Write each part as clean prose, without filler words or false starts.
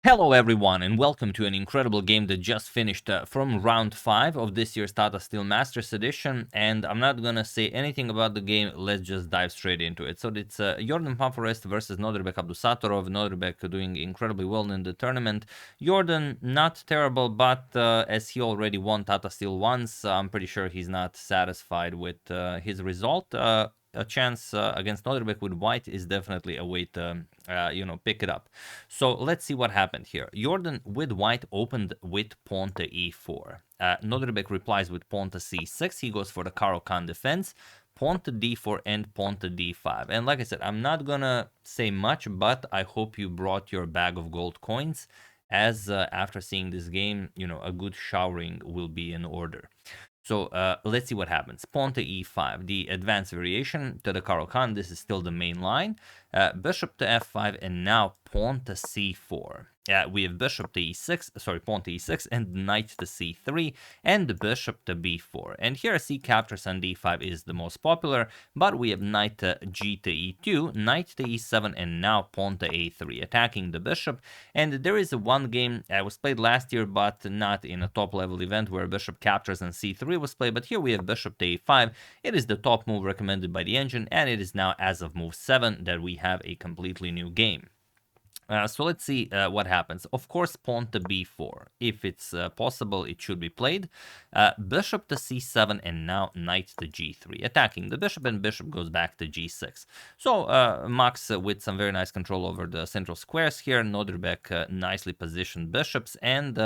Hello everyone and welcome to an incredible game that just finished from round 5 of this year's Tata Steel Masters edition, and I'm not gonna say anything about the game, let's just dive straight into it. So it's Jorden Foreest versus Nodirbek Abdusattorov. Nodirbek doing incredibly well in the tournament. Jorden not terrible, but as he already won Tata Steel once, I'm pretty sure he's not satisfied with his result. A chance against Nodirbek with white is definitely a way to, pick it up. So let's see what happened here. Jorden with white opened with pawn to e4. Nodirbek replies with pawn to c6. He goes for the Caro-Kann defense. Pawn to d4 and pawn to d5. And like I said, I'm not gonna say much, but I hope you brought your bag of gold coins, as after seeing this game, a good showering will be in order. So let's see what happens. Pawn to e5, the advanced variation to the Caro-Kann. This is still the main line. Bishop to f5, and now pawn to c4. We have bishop to e6, pawn to e6, and knight to c3, and the bishop to b4. And here c captures on d5 is the most popular, but we have knight to g to e2, knight to e7, and now pawn to a3, attacking the bishop. And there is one game that was played last year, but not in a top-level event, where bishop captures and c3 was played, but here we have bishop to a5. It is the top move recommended by the engine, and it is now, as of move 7, that we have a completely new game. So let's see what happens. Of course, pawn to b4. If it's possible, it should be played. Bishop to c7, and now knight to g3, attacking the bishop, and bishop goes back to g6. So Max with some very nice control over the central squares here. Nodirbek nicely positioned bishops, and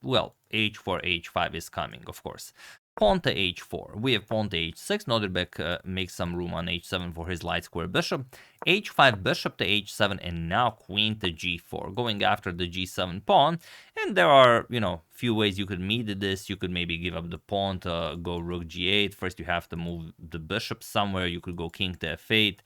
well, h4, h5 is coming, of course. Pawn to h4. We have pawn to h6. Nodirbek makes some room on h7 for his light square bishop. h5, bishop to h7, and now queen to g4, going after the g7 pawn. And there are, few ways you could meet this. You could maybe give up the pawn to go rook g8. First, you have to move the bishop somewhere. You could go king to f8,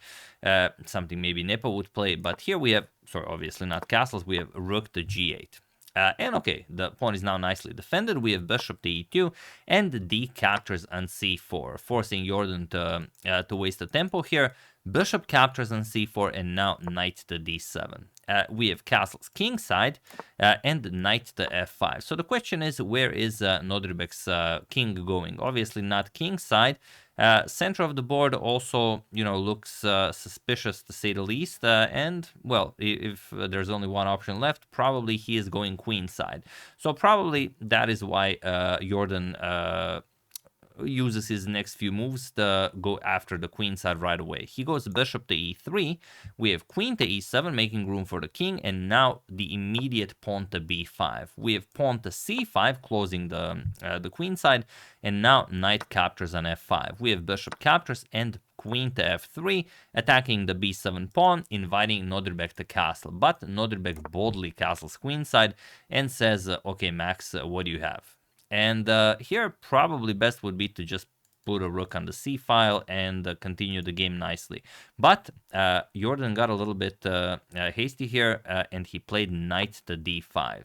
something maybe Nepo would play. But here we have, obviously not castles, we have rook to g8. And okay, the pawn is now nicely defended. We have bishop to e2, and d captures on c4, forcing Jorden to waste the tempo here. Bishop captures on c4, and now knight to d7. We have castles kingside, and knight to f5. So the question is, where is Nodirbek's king going? Obviously not kingside. Center of the board also, looks suspicious, to say the least. And, well, if there's only one option left, probably he is going queenside. So probably that is why Jorden uses his next few moves to go after the queen side right away. He goes bishop to e3. We have queen to e7, making room for the king, and now the immediate pawn to b5. We have pawn to c5, closing the queen side, and now knight captures on f5. We have bishop captures and queen to f3, attacking the b7 pawn, inviting Nodirbek to castle. But Nodirbek boldly castles queenside and says, okay, Max, what do you have? And here, probably best would be to just put a rook on the c file and continue the game nicely. But Jorden got a little bit hasty here, and he played knight to d5.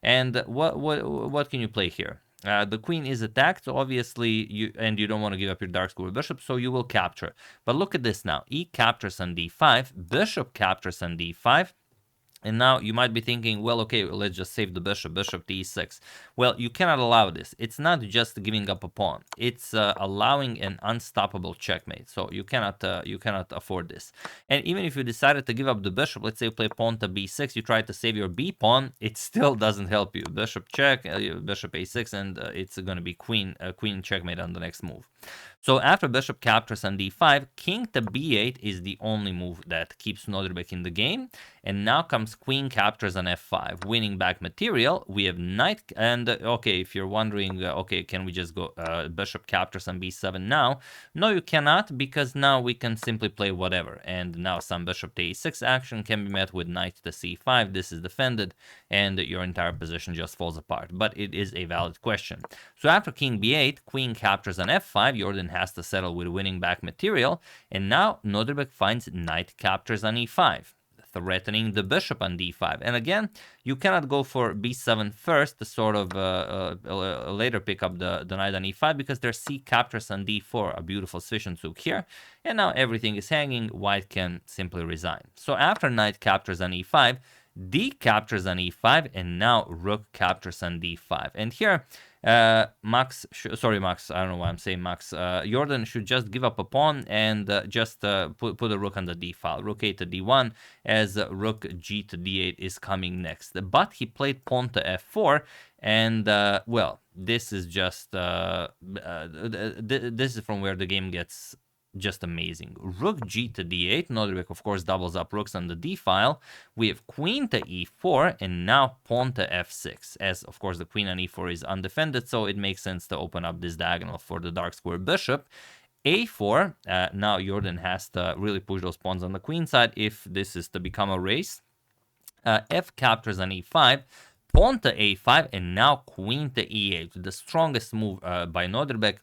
And what can you play here? The queen is attacked, obviously, and you don't want to give up your dark square bishop, so you will capture. But look at this now. E captures on d5, bishop captures on d5. And now you might be thinking, well, okay, let's just save the bishop to e6. Well, you cannot allow this. It's not just giving up a pawn. It's allowing an unstoppable checkmate. So you cannot afford this. And even if you decided to give up the bishop, let's say you play pawn to b6, you try to save your b pawn, it still doesn't help you. Bishop check, bishop a6, and it's going to be queen checkmate on the next move. So after bishop captures on d5, king to b8 is the only move that keeps Nodirbek in the game. And now comes queen captures on f5, winning back material. We have knight, and okay, if you're wondering, okay, can we just go bishop captures on b7 now? No, you cannot, because now we can simply play whatever. And now some bishop to e6 action can be met with knight to c5. This is defended, and your entire position just falls apart. But it is a valid question. So after king b8, queen captures on f5, Jorden has to settle with winning back material, and now Nodirbek finds knight captures on e5, threatening the bishop on d5. And again, you cannot go for b7 first to sort of later pick up the knight on e5, because there's c captures on d4, a beautiful Zwischenzug here. And now everything is hanging. White can simply resign. So after knight captures on e5, D captures on e5, and now rook captures on d5. And here, Max, I don't know why I'm saying Max. Jorden should just give up a pawn and just put a rook on the d file. Rook a to d1, as rook g to d8 is coming next. But he played pawn to f4, and well, this is just this is from where the game gets just amazing. Rook g to d8. Nodirbek, of course, doubles up rooks on the d file. We have queen to e4, and now pawn to f6. As, of course, the queen on e4 is undefended, so it makes sense to open up this diagonal for the dark square bishop. a4. Now Jorden has to really push those pawns on the queen side if this is to become a race. F captures on e5. Pawn to a5, and now queen to e8. The strongest move by Nodirbek.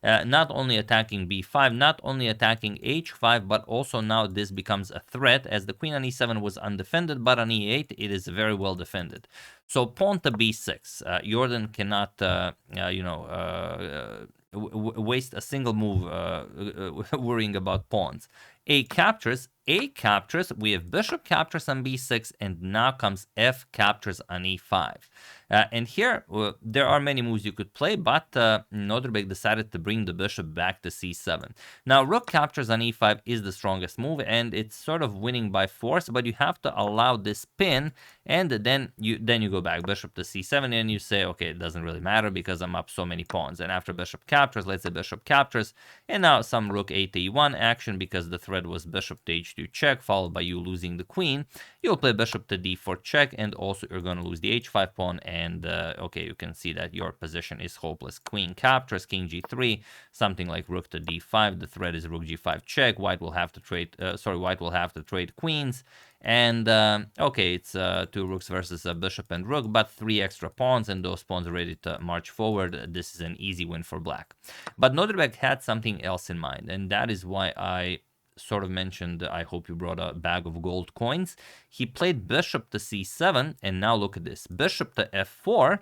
Not only attacking b5, not only attacking h5, but also now this becomes a threat, as the queen on e7 was undefended, but on e8 it is very well defended. So pawn to b6. Jorden cannot, waste a single move worrying about pawns. A captures. We have bishop captures on b6, and now comes f captures on e5. And here, there are many moves you could play, but Nodirbek decided to bring the bishop back to c7. Now, rook captures on e5 is the strongest move, and it's sort of winning by force, but you have to allow this pin, and then you go back bishop to c7, and you say, okay, it doesn't really matter because I'm up so many pawns. And after bishop captures, let's say bishop captures, and now some rook a to e1 action, because the threat was bishop to h2 check, followed by you losing the queen. You'll play bishop to d4 check, and also you're going to lose the h5 pawn, and okay, you can see that your position is hopeless. Queen captures, king g3, something like rook to d5. The threat is rook g5 check. White will have to trade queens. And okay, it's 2 rooks versus a bishop and rook, but 3 extra pawns, and those pawns are ready to march forward. This is an easy win for black. But Nodirbek had something else in mind, and that is why I sort of mentioned, I hope you brought a bag of gold coins. He played bishop to c7, and now look at this. Bishop to f4,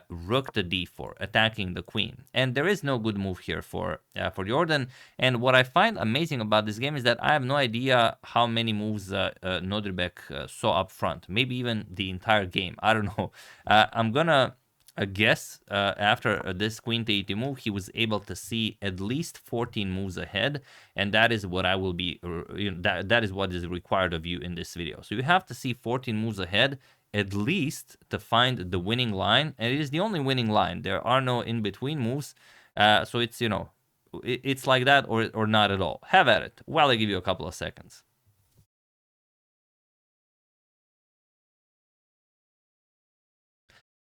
rook to d4, attacking the queen. And there is no good move here for Jorden. And what I find amazing about this game is that I have no idea how many moves Nodirbek saw up front. Maybe even the entire game. I don't know. I'm gonna guess after this queen to e2 move, he was able to see at least 14 moves ahead, and that is what I will be. That is what is required of you in this video. So you have to see 14 moves ahead at least to find the winning line, and it is the only winning line. There are no in-between moves, so it's it's like that or not at all. Have at it while I give you a couple of seconds.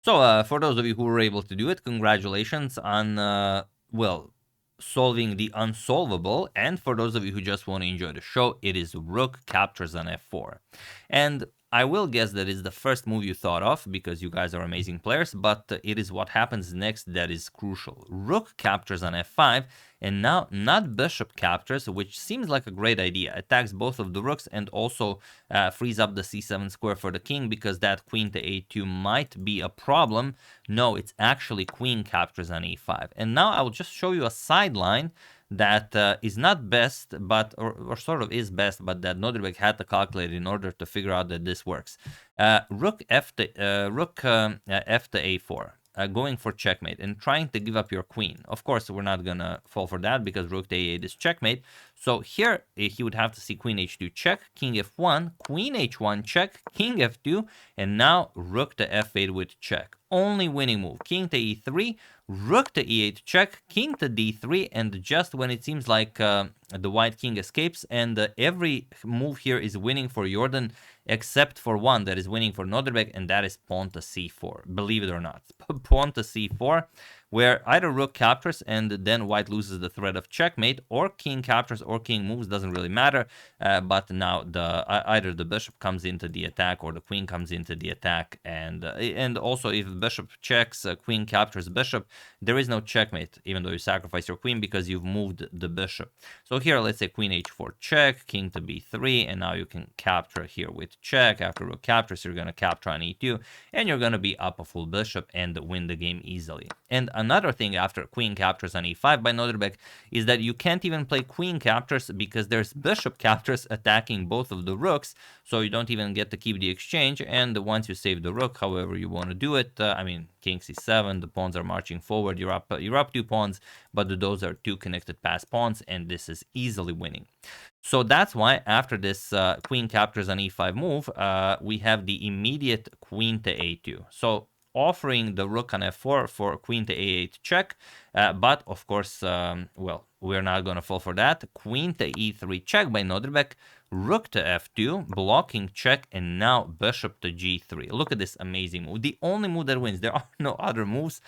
So for those of you who were able to do it, congratulations on, well, solving the unsolvable. And for those of you who just want to enjoy the show, it is rook captures on f4. And I will guess that is the first move you thought of, because you guys are amazing players, but it is what happens next that is crucial. Rook captures on f5, and now not bishop captures, which seems like a great idea. Attacks both of the rooks and also frees up the c7 square for the king, because that queen to a2 might be a problem. No, it's actually queen captures on e5. And now I will just show you a sideline that is not best, but or sort of is best, but that Nodirbek had to calculate in order to figure out that this works. Rook f to a4. Going for checkmate and trying to give up your queen. Of course, we're not gonna fall for that because rook to a8 is checkmate. So here he would have to see queen h2 check, king f1, queen h1 check, king f2, and now rook to f8 with check. Only winning move. King to e3, rook to e8 check, king to d3, and just when it seems like the white king escapes, and every move here is winning for Jorden, except for one that is winning for Nodirbek, and that is pawn to c4. Believe it or not, pawn to c4, where either rook captures and then white loses the threat of checkmate, or king captures or king moves, doesn't really matter. But now either the bishop comes into the attack or the queen comes into the attack, and also if bishop checks, queen captures bishop, there is no checkmate, even though you sacrifice your queen because you've moved the bishop. So here, let's say queen h4 check, king to b3, and now you can capture here with check. After rook captures, you're going to capture on e2, and you're going to be up a full bishop and win the game easily. And another thing after queen captures on e5 by Nodirbek is that you can't even play queen captures because there's bishop captures attacking both of the rooks, so you don't even get to keep the exchange. And once you save the rook, however you want to do it, I mean, king c7, the pawns are marching forward, you're up 2 pawns, but those are 2 connected pass pawns, and this is easily winning. So that's why after this queen captures on e5 move, we have the immediate queen to a2. So offering the rook on f4 for queen to a8 check, but of course, well, we're not going to fall for that. Queen to e3 check by Nodirbek, rook to f2, blocking check, and now bishop to g3. Look at this amazing move. The only move that wins. There are no other moves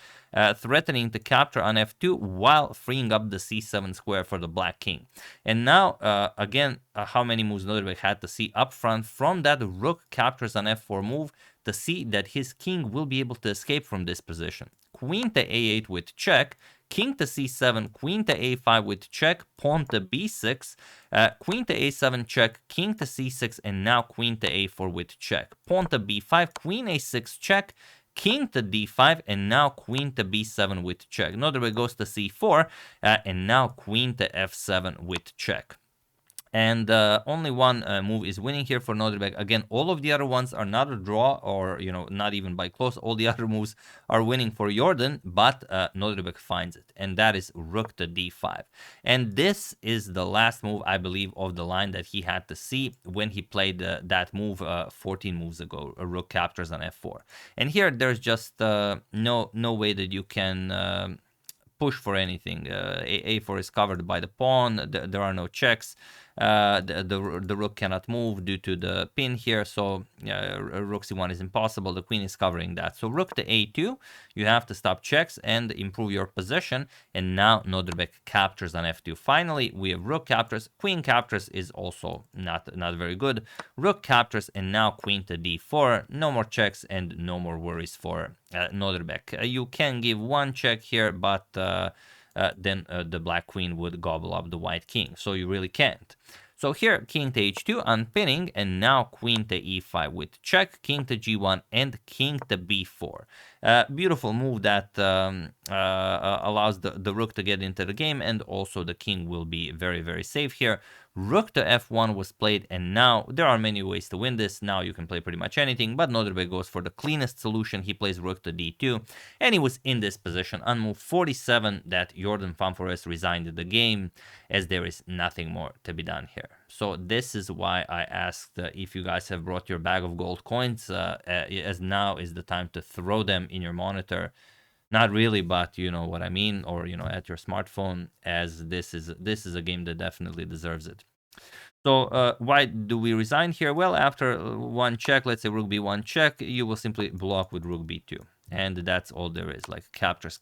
threatening to capture on f2 while freeing up the c7 square for the black king. And now, again, how many moves Nodirbek had to see up front from that rook captures on f4 move to see that his king will be able to escape from this position. Queen to a8 with check, king to c7, queen to a5 with check, pawn to b6, queen to a7 check, king to c6, and now queen to a4 with check. Pawn to b5, queen a6 check, king to d5, and now queen to b7 with check. Nodirbek goes to c4, and now queen to f7 with check. And only one move is winning here for Nodirbek. Again, all of the other ones are not a draw or, you know, not even by close. All the other moves are winning for Jorden, but Nodirbek finds it. And that is rook to d5. And this is the last move, I believe, of the line that he had to see when he played that move 14 moves ago, rook captures on f4. And here there's just no way that you can push for anything. A4 is covered by the pawn. There are no checks. The rook cannot move due to the pin here, so rook c1 is impossible. The queen is covering that. So rook to a2, you have to stop checks and improve your position. And now Nodirbek captures on f2. Finally, we have rook captures. Queen captures is also not very good. Rook captures, and now queen to d4. No more checks and no more worries for Nodirbek. You can give one check here, but then the black queen would gobble up the white king, so you really can't. So here, king to h2, unpinning, and now queen to e5 with check, king to g1, and king to b4. Beautiful move that allows the rook to get into the game, and also the king will be very, very safe here. Rook to f1 was played, and now there are many ways to win this. Now you can play pretty much anything, but Nodirbek goes for the cleanest solution. He plays rook to d2, and he was in this position on move 47 that Jorden van Foreest resigned the game, as there is nothing more to be done here. So this is why I asked if you guys have brought your bag of gold coins, as now is the time to throw them in your monitor. Not really, but you know what I mean, or you know, at your smartphone, as this is a game that definitely deserves it. So why do we resign here? Well, after one check, let's say rook b1 check, you will simply block with rook b2. And that's all there is. Like captures,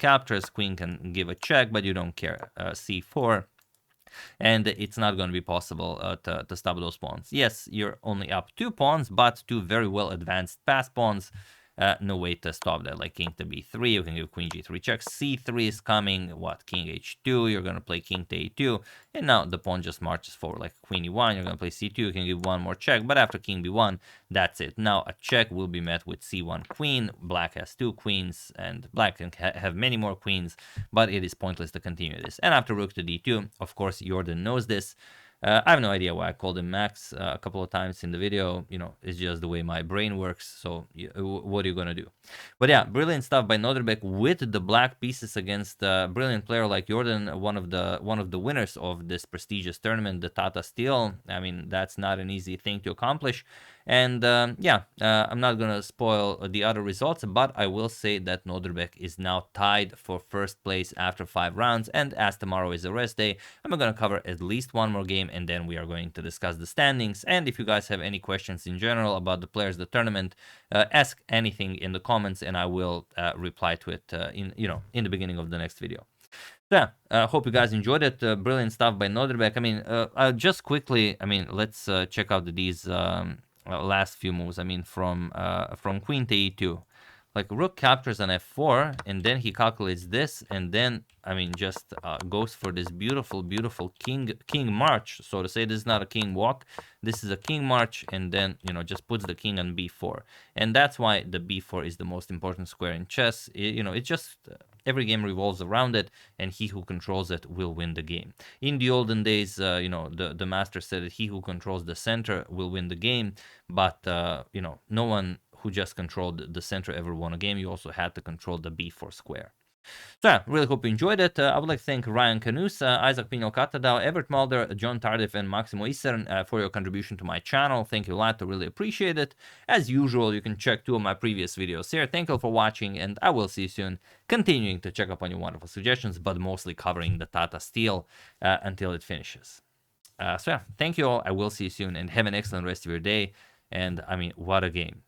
queen can give a check, but you don't care. c4. And it's not going to be possible to stop those pawns. Yes, you're only up 2 pawns, but 2 very well advanced pass pawns. No way to stop that. Like king to b3, you can give queen g3 check. c3 is coming. What? King h2, you're going to play king to a2. And now the pawn just marches forward. Like queen e1, you're going to play c2, you can give one more check. But after king b1, that's it. Now a check will be met with c1 queen. Black has 2 queens, and black can have many more queens, but it is pointless to continue this. And after rook to d2, of course, Jorden knows this. I have no idea why I called him Max a couple of times in the video. You know, it's just the way my brain works. So what are you going to do? But yeah, brilliant stuff by Nodirbek with the black pieces against a brilliant player like Jorden, one of the winners of this prestigious tournament, the Tata Steel. I mean, that's not an easy thing to accomplish. And yeah, I'm not going to spoil the other results, but I will say that Nodirbek is now tied for first place after 5 rounds. And as tomorrow is a rest day, I'm going to cover at least one more game, and then we are going to discuss the standings. And if you guys have any questions in general about the players of the tournament, ask anything in the comments, and I will reply to it in the beginning of the next video. Yeah, hope you guys enjoyed it. Brilliant stuff by Nodirbek. I mean, just quickly, I mean, let's check out these last few moves. I mean, from queen to e2. like rook captures on f4, and then he calculates this, and then I mean just goes for this beautiful king march, so to say. This is not a king walk, this is a king march, and then just puts the king on b4. And that's why the b4 is the most important square in chess. It's just every game revolves around it, and he who controls it will win the game. In the olden days, the master said that he who controls the center will win the game, but no one who just controlled the center ever won a game. You also had to control the b4 square. So yeah, really hope you enjoyed it. I would like to thank Ryan Canusa, Isaac Pinel Katadao, Everett Mulder, John Tardif, and Maximo Isern for your contribution to my channel. Thank you a lot, I really appreciate it. As usual, you can check 2 of my previous videos here. Thank you for watching, and I will see you soon, continuing to check up on your wonderful suggestions, but mostly covering the Tata Steel until it finishes. So yeah, thank you all. I will see you soon, and have an excellent rest of your day. And I mean, what a game.